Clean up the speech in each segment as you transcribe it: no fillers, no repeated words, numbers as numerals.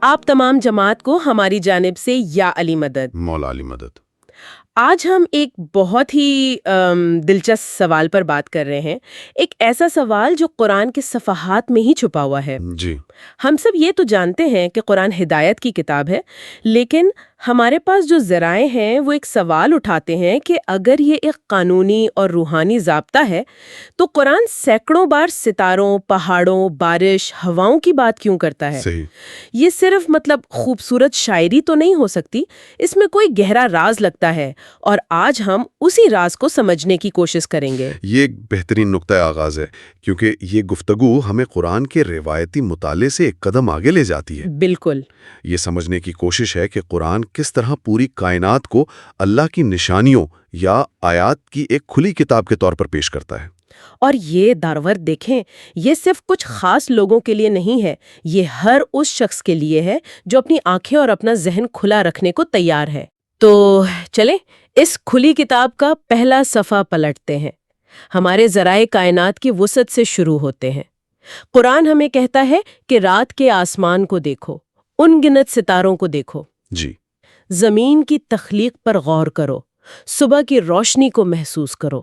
آپ تمام جماعت کو ہماری جانب سے یا علی مدد۔ مولا علی مدد۔ آج ہم ایک بہت ہی دلچسپ سوال پر بات کر رہے ہیں، ایک ایسا سوال جو قرآن کے صفحات میں ہی چھپا ہوا ہے۔ جی، ہم سب یہ تو جانتے ہیں کہ قرآن ہدایت کی کتاب ہے، لیکن ہمارے پاس جو ذرائع ہیں وہ ایک سوال اٹھاتے ہیں کہ اگر یہ ایک قانونی اور روحانی ضابطہ ہے تو قرآن سینکڑوں بار ستاروں، پہاڑوں، بارش، ہواؤں کی بات کیوں کرتا ہے؟ صحیح۔ یہ صرف خوبصورت شاعری تو نہیں ہو سکتی، اس میں کوئی گہرا راز لگتا ہے، اور آج ہم اسی راز کو سمجھنے کی کوشش کریں گے۔ یہ ایک بہترین نقطۂ آغاز ہے، کیونکہ یہ گفتگو ہمیں قرآن کے روایتی مطالعے سے ایک قدم آگے لے جاتی ہے۔ بالکل۔ یہ سمجھنے کی کوشش ہے کہ قرآن کس طرح پوری کائنات کو اللہ کی نشانیوں یا آیات کی ایک کھلی کتاب کے طور پر پیش کرتا ہے۔ اور یہ داروور دیکھیں، یہ صرف کچھ خاص لوگوں کے لیے نہیں ہے، یہ ہر اس شخص کے لیے ہے جو اپنی آنکھیں اور اپنا ذہن کھلا رکھنے کو تیار ہے۔ تو چلیں اس کھلی کتاب کا پہلا صفحہ پلٹتے ہیں، ہمارے ذرائع کائنات کی وسعت سے شروع ہوتے ہیں۔ قرآن ہمیں کہتا ہے کہ رات کے آسمان کو دیکھو، ان گنت ستاروں کو دیکھو، جی، زمین کی تخلیق پر غور کرو، صبح کی روشنی کو محسوس کرو،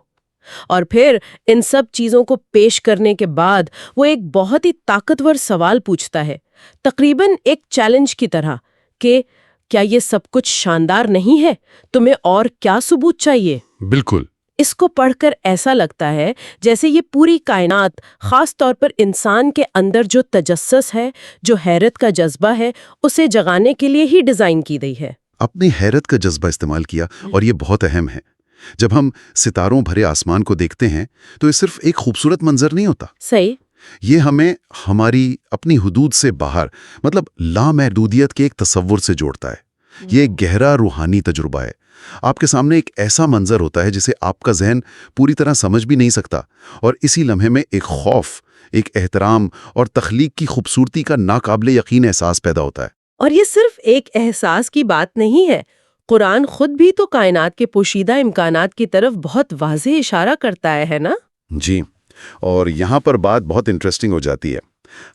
اور پھر ان سب چیزوں کو پیش کرنے کے بعد وہ ایک بہت ہی طاقتور سوال پوچھتا ہے، تقریباً ایک چیلنج کی طرح، کہ کیا یہ سب کچھ شاندار نہیں ہے؟ تمہیں اور کیا ثبوت چاہیے؟ بالکل۔ اس کو پڑھ کر ایسا لگتا ہے جیسے یہ پوری کائنات، خاص طور پر انسان کے اندر جو تجسس ہے، جو حیرت کا جذبہ ہے، اسے جگانے کے لیے ہی ڈیزائن کی گئی ہے۔ اپنی حیرت کا جذبہ استعمال کیا، اور یہ بہت اہم ہے۔ جب ہم ستاروں بھرے آسمان کو دیکھتے ہیں تو یہ صرف ایک خوبصورت منظر نہیں ہوتا، صحیح۔ یہ ہمیں ہماری اپنی حدود سے باہر، لامحدودیت کے ایک تصور سے جوڑتا ہے۔ یہ ایک گہرا روحانی تجربہ ہے۔ آپ کے سامنے ایک ایسا منظر ہوتا ہے جسے آپ کا ذہن پوری طرح سمجھ بھی نہیں سکتا، اور اسی لمحے میں ایک خوف، ایک احترام اور تخلیق کی خوبصورتی کا ناقابل یقین احساس پیدا ہوتا ہے۔ اور یہ صرف ایک احساس کی بات نہیں ہے، قرآن خود بھی تو کائنات کے پوشیدہ امکانات کی طرف بہت واضح اشارہ کرتا ہے نا؟ جی، اور یہاں پر بات بہت انٹرسٹنگ ہو جاتی ہے۔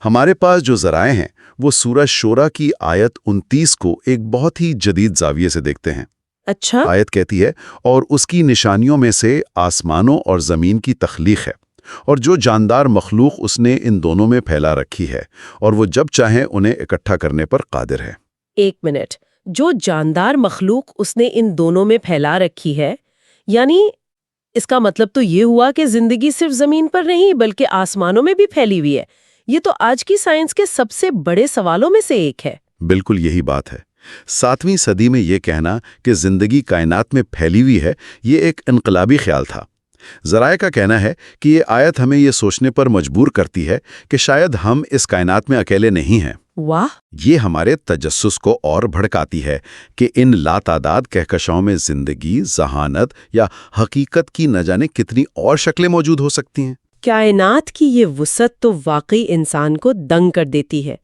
ہمارے پاس جو ذرائع ہیں وہ سورہ شورا کی آیت 29 کو ایک بہت ہی جدید زاویے سے دیکھتے ہیں۔ اچھا۔ آیت کہتی ہے، اور اس کی نشانیوں میں سے آسمانوں اور زمین کی تخلیق ہے، اور جو جاندار مخلوق اس نے ان دونوں میں پھیلا رکھی ہے، اور وہ جب چاہیں انہیں اکٹھا کرنے پر قادر ہے۔ ایک منٹ، جو جاندار مخلوق اس نے ان دونوں میں پھیلا رکھی ہے، یعنی اس کا مطلب تو یہ ہوا کہ زندگی صرف زمین پر نہیں بلکہ آسمانوں میں بھی پھیلی ہوئی ہے۔ یہ تو آج کی سائنس کے سب سے بڑے سوالوں میں سے ایک ہے۔ بالکل یہی بات ہے۔ 7ویں صدی میں یہ کہنا کہ زندگی کائنات میں پھیلی ہوئی ہے، یہ ایک انقلابی خیال تھا۔ ذرائع کا کہنا ہے کہ یہ آیت ہمیں یہ سوچنے پر مجبور کرتی ہے کہ شاید ہم اس کائنات میں اکیلے نہیں ہیں۔ واہ! یہ ہمارے تجسس کو اور بھڑکاتی ہے کہ ان لاتعداد کہکشاؤں میں زندگی، ذہانت یا حقیقت کی نہ جانے کتنی اور شکلیں موجود ہو سکتی ہیں۔ کائنات کی یہ وسعت تو واقعی انسان کو دنگ کر دیتی ہے،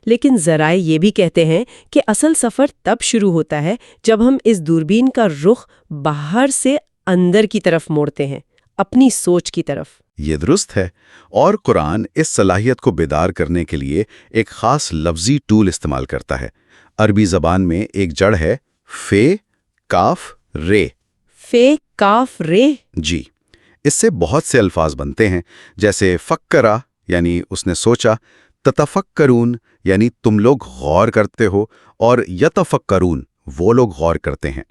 لیکن ذرائع یہ بھی کہتے ہیں کہ اصل سفر تب شروع ہوتا ہے جب ہم اس دوربین کا رخ باہر سے اندر کی طرف موڑتے ہیں، اپنی سوچ کی طرف۔ یہ درست ہے، اور قرآن اس صلاحیت کو بیدار کرنے کے لیے ایک خاص لفظی ٹول استعمال کرتا ہے۔ عربی زبان میں ایک جڑ ہے، فے کاف رے۔ فے کاف رے؟ جی، اس سے بہت سے الفاظ بنتے ہیں، جیسے فکرا یعنی اس نے سوچا، تتفکرون یعنی تم لوگ غور کرتے ہو، اور یتفکرون وہ لوگ غور کرتے ہیں۔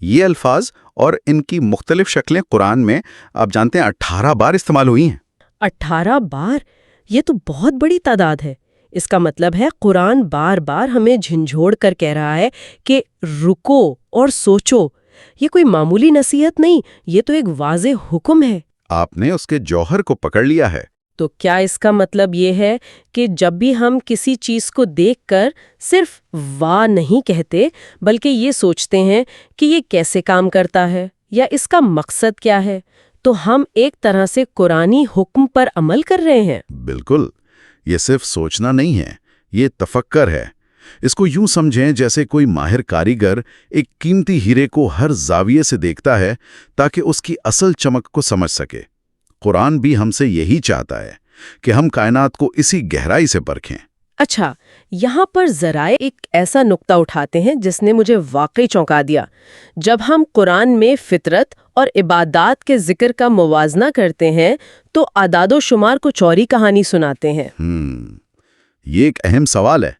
یہ الفاظ اور ان کی مختلف شکلیں قرآن میں آپ جانتے ہیں 18 بار استعمال ہوئی ہیں۔ 18 بار؟ یہ تو بہت بڑی تعداد ہے۔ اس کا مطلب ہے قرآن بار بار ہمیں جھنجھوڑ کر کہہ رہا ہے کہ رکو اور سوچو۔ یہ کوئی معمولی نصیحت نہیں، یہ تو ایک واضح حکم ہے۔ آپ نے اس کے جوہر کو پکڑ لیا ہے۔ تو کیا اس کا مطلب یہ ہے کہ جب بھی ہم کسی چیز کو دیکھ کر صرف واہ نہیں کہتے بلکہ یہ سوچتے ہیں کہ یہ کیسے کام کرتا ہے یا اس کا مقصد کیا ہے، تو ہم ایک طرح سے قرآنی حکم پر عمل کر رہے ہیں؟ بالکل، یہ صرف سوچنا نہیں ہے، یہ تفکر ہے۔ اس کو یوں سمجھیں جیسے کوئی ماہر کاریگر ایک قیمتی ہیرے کو ہر زاویے سے دیکھتا ہے تاکہ اس کی اصل چمک کو سمجھ سکے۔ قرآن بھی ہم سے یہی چاہتا ہے کہ ہم کائنات کو اسی گہرائی سے پرکھیں۔ اچھا، یہاں پر ذرائع ایک ایسا نقطہ اٹھاتے ہیں جس نے مجھے واقعی چونکا دیا۔ جب ہم قرآن میں فطرت اور عبادات کے ذکر کا موازنہ کرتے ہیں تو اعداد و شمار کچھ اور ہی کہانی سناتے ہیں۔ یہ ایک اہم سوال ہے۔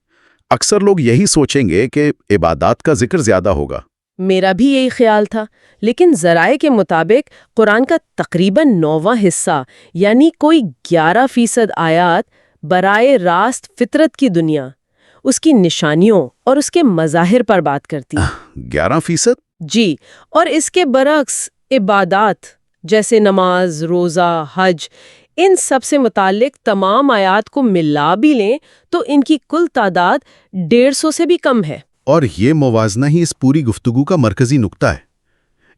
اکثر لوگ یہی سوچیں گے کہ عبادات کا ذکر زیادہ ہوگا۔ میرا بھی یہی خیال تھا، لیکن ذرائع کے مطابق قرآن کا تقریباً 9واں حصہ یعنی کوئی 11% آیات برائے راست فطرت کی دنیا، اس کی نشانیوں اور اس کے مظاہر پر بات کرتی ہے۔ 11%؟ جی، اور اس کے برعکس عبادات جیسے نماز، روزہ، حج، ان سب سے متعلق تمام آیات کو ملا بھی لیں تو ان کی کل تعداد 150 سے بھی کم ہے۔ اور یہ موازنہ ہی اس پوری گفتگو کا مرکزی نقطہ ہے۔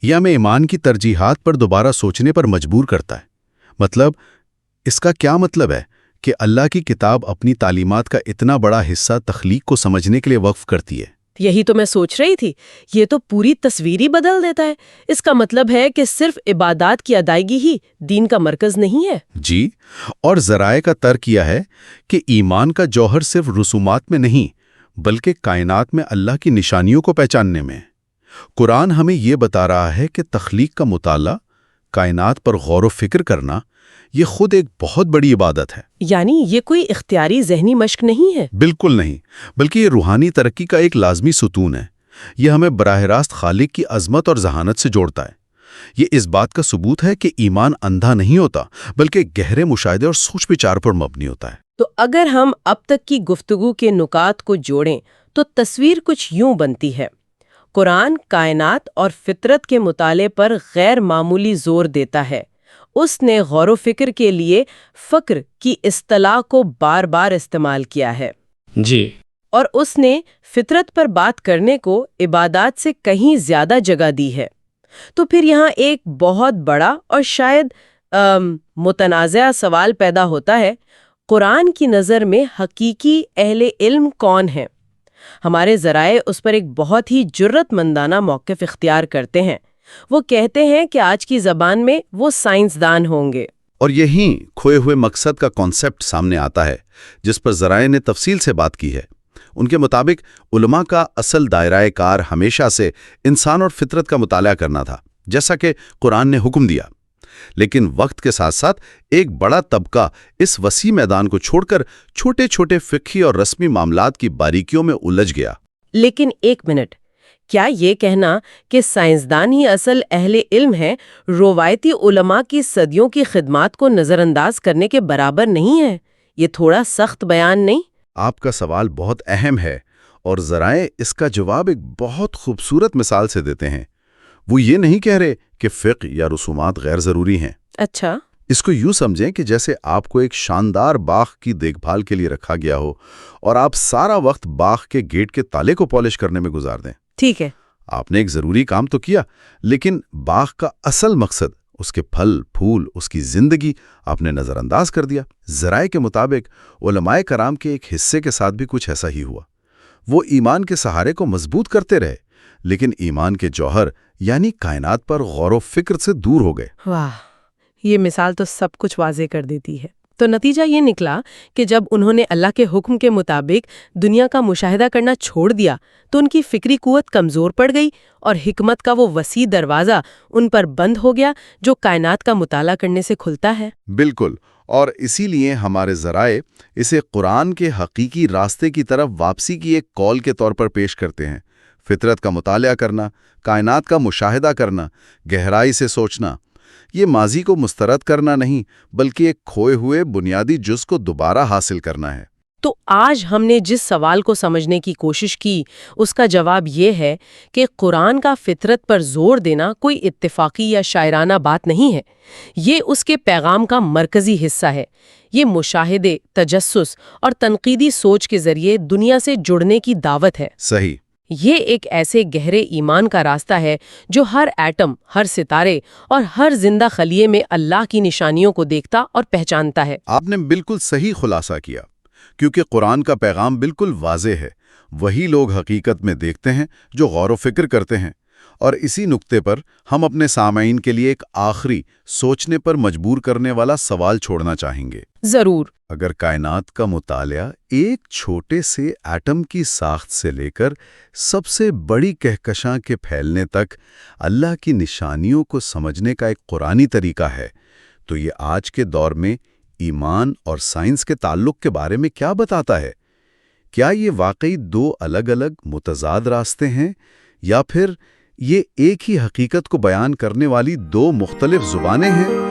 یہ ہمیں ایمان کی ترجیحات پر دوبارہ سوچنے پر مجبور کرتا ہے۔ مطلب، اس کا کیا مطلب ہے کہ اللہ کی کتاب اپنی تعلیمات کا اتنا بڑا حصہ تخلیق کو سمجھنے کے لیے وقف کرتی ہے؟ یہی تو میں سوچ رہی تھی، یہ تو پوری تصویر ہی بدل دیتا ہے۔ اس کا مطلب ہے کہ صرف عبادات کی ادائیگی ہی دین کا مرکز نہیں ہے۔ جی، اور ذرائع کا ترک یہ ہے کہ ایمان کا جوہر صرف رسومات میں نہیں بلکہ کائنات میں اللہ کی نشانیوں کو پہچاننے میں۔ قرآن ہمیں یہ بتا رہا ہے کہ تخلیق کا مطالعہ، کائنات پر غور و فکر کرنا، یہ خود ایک بہت بڑی عبادت ہے۔ یعنی یہ کوئی اختیاری ذہنی مشق نہیں ہے؟ بالکل نہیں، بلکہ یہ روحانی ترقی کا ایک لازمی ستون ہے۔ یہ ہمیں براہ راست خالق کی عظمت اور ذہانت سے جوڑتا ہے۔ یہ اس بات کا ثبوت ہے کہ ایمان اندھا نہیں ہوتا بلکہ گہرے مشاہدے اور سوچ بچار پر مبنی ہوتا ہے۔ تو اگر ہم اب تک کی گفتگو کے نکات کو جوڑیں تو تصویر کچھ یوں بنتی ہے۔ قرآن کائنات اور فطرت کے مطالعے پر غیر معمولی زور دیتا ہے۔ اس نے غور و فکر کے لیے فکر کی اصطلاح کو بار بار استعمال کیا ہے۔ جی، اور اس نے فطرت پر بات کرنے کو عبادات سے کہیں زیادہ جگہ دی ہے۔ تو پھر یہاں ایک بہت بڑا اور شاید متنازع سوال پیدا ہوتا ہے، قرآن کی نظر میں حقیقی اہل علم کون ہیں؟ ہمارے ذرائع اس پر ایک بہت ہی جرأت مندانہ موقف اختیار کرتے ہیں۔ وہ کہتے ہیں کہ آج کی زبان میں وہ سائنسدان ہوں گے۔ اور یہیں کھوئے ہوئے مقصد کا کانسیپٹ سامنے آتا ہے جس پر ذرائع نے تفصیل سے بات کی ہے۔ ان کے مطابق علماء کا اصل دائرہ کار ہمیشہ سے انسان اور فطرت کا مطالعہ کرنا تھا، جیسا کہ قرآن نے حکم دیا۔ لیکن وقت کے ساتھ ساتھ ایک بڑا طبقہ اس وسیع میدان کو چھوڑ کر چھوٹے چھوٹے فقہی اور رسمی معاملات کی باریکیوں میں الجھ گیا۔ لیکن ایک منٹ، کیا یہ کہنا کہ سائنسدان ہی اصل اہل علم ہیں روایتی علماء کی صدیوں کی خدمات کو نظر انداز کرنے کے برابر نہیں ہے؟ یہ تھوڑا سخت بیان نہیں؟ آپ کا سوال بہت اہم ہے اور ذرائع اس کا جواب ایک بہت خوبصورت مثال سے دیتے ہیں۔ وہ یہ نہیں کہہ رہے کہ فقہ یا رسومات غیر ضروری ہیں۔ اچھا، اس کو یوں سمجھیں کہ جیسے آپ کو ایک شاندار باغ کی دیکھ بھال کے لیے رکھا گیا ہو اور آپ سارا وقت باغ کے گیٹ کے تالے کو پالش کرنے میں گزار دیں۔ ٹھیک ہے، آپ نے ایک ضروری کام تو کیا، لیکن باغ کا اصل مقصد، اس کے پھل پھول، اس کی زندگی آپ نے نظر انداز کر دیا۔ ذرائع کے مطابق علماء کرام کے ایک حصے کے ساتھ بھی کچھ ایسا ہی ہوا۔ وہ ایمان کے سہارے کو مضبوط کرتے رہے، لیکن ایمان کے جوہر یعنی کائنات پر غور و فکر سے دور ہو گئے۔ واہ، یہ مثال تو سب کچھ واضح کر دیتی ہے۔ تو نتیجہ یہ نکلا کہ جب انہوں نے اللہ کے حکم کے مطابق دنیا کا مشاہدہ کرنا چھوڑ دیا تو ان کی فکری قوت کمزور پڑ گئی اور حکمت کا وہ وسیع دروازہ ان پر بند ہو گیا جو کائنات کا مطالعہ کرنے سے کھلتا ہے۔ بالکل، اور اسی لیے ہمارے ذرائع اسے قرآن کے حقیقی راستے کی طرف واپسی کی ایک کال کے طور پر پیش کرتے ہیں۔ فطرت کا مطالعہ کرنا، کائنات کا مشاہدہ کرنا، گہرائی سے سوچنا، یہ ماضی کو مسترد کرنا نہیں بلکہ ایک کھوئے ہوئے بنیادی جز کو دوبارہ حاصل کرنا ہے۔ تو آج ہم نے جس سوال کو سمجھنے کی کوشش کی اس کا جواب یہ ہے کہ قرآن کا فطرت پر زور دینا کوئی اتفاقی یا شاعرانہ بات نہیں ہے، یہ اس کے پیغام کا مرکزی حصہ ہے۔ یہ مشاہدے، تجسس اور تنقیدی سوچ کے ذریعے دنیا سے جڑنے کی دعوت ہے۔ صحیح۔ یہ ایک ایسے گہرے ایمان کا راستہ ہے جو ہر ایٹم، ہر ستارے اور ہر زندہ خلیے میں اللہ کی نشانیوں کو دیکھتا اور پہچانتا ہے۔ آپ نے بالکل صحیح خلاصہ کیا، کیونکہ قرآن کا پیغام بالکل واضح ہے۔ وہی لوگ حقیقت میں دیکھتے ہیں جو غور و فکر کرتے ہیں۔ اور اسی نقطے پر ہم اپنے سامعین کے لیے ایک آخری سوچنے پر مجبور کرنے والا سوال چھوڑنا چاہیں گے۔ ضرور۔ اگر کائنات کا مطالعہ ایک چھوٹے سے ایٹم کی ساخت سے لے کر سب سے بڑی کہکشاں کے پھیلنے تک اللہ کی نشانیوں کو سمجھنے کا ایک قرآنی طریقہ ہے، تو یہ آج کے دور میں ایمان اور سائنس کے تعلق کے بارے میں کیا بتاتا ہے؟ کیا یہ واقعی دو الگ الگ متضاد راستے ہیں، یا پھر یہ ایک ہی حقیقت کو بیان کرنے والی دو مختلف زبانیں ہیں؟